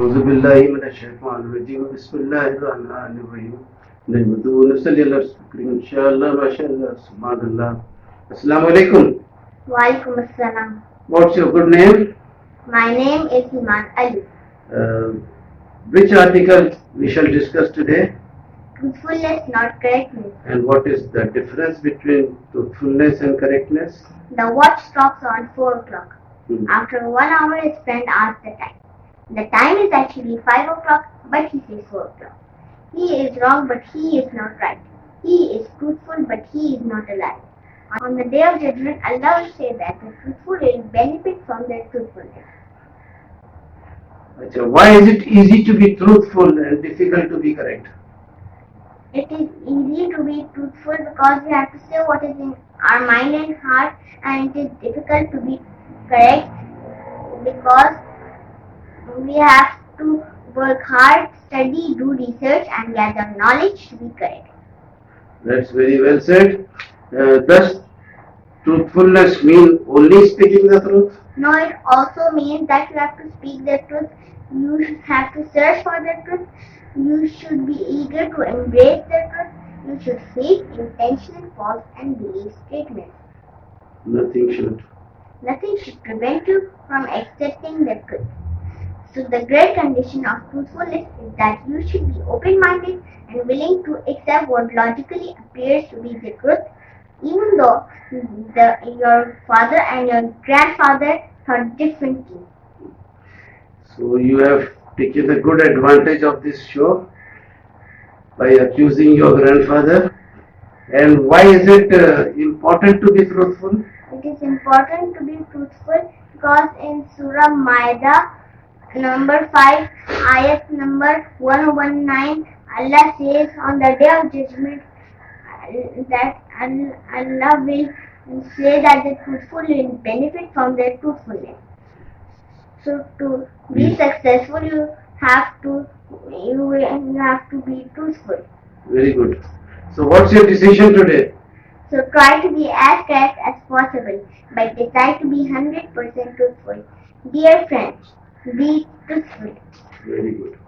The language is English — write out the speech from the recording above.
أعوذ بالله من الشيطان الرجيم بسم الله الرحمن الرحيم نحمده ونصلي على رسوله الكريم إن شاء الله ما شاء الله سبحان الله. Assalamu alaikum. Walaikum Assalam. What's your good name? My name is Iman Ali. Which article we shall discuss today? Truthfulness, not correctness. And what is the difference between truthfulness and correctness? The watch stops on 4 o'clock. Hmm. After 1 hour, his friend asks the time. The time is actually 5 o'clock, but he says 4 o'clock. He is wrong, but he is not right. He is truthful, but he is not a liar. On the day of judgment, Allah will say that the truthful will benefit from their truthfulness. Achha, why is it easy to be truthful and difficult to be correct? It is easy to be truthful because we have to say what is in our mind and heart, and it is difficult to be correct because we have to work hard, study, do research, and gather knowledge to be correct. That's very well said. Does truthfulness mean only speaking the truth? No, it also means that you have to speak the truth, you have to search for the truth, you should be eager to embrace the truth, you should face intentional false and belief statements. Nothing should. Nothing should prevent you from accepting the truth. So the great condition of truthfulness is that you should be open-minded and willing to accept what logically appears to be the truth, even though your father and your grandfather thought differently. So you have taken a good advantage of this show by accusing your grandfather. And why is it important to be truthful? It is important to be truthful because in Surah Maida, number 5, ayat number 119, Allah says on the day of judgment that Allah will say that the truthful will benefit from their truthfulness. So to be successful, you have to be truthful. Very good. So what's your decision today? So try to be as correct as possible, but decide to be 100% truthful. Dear friends, be truthful. Very good.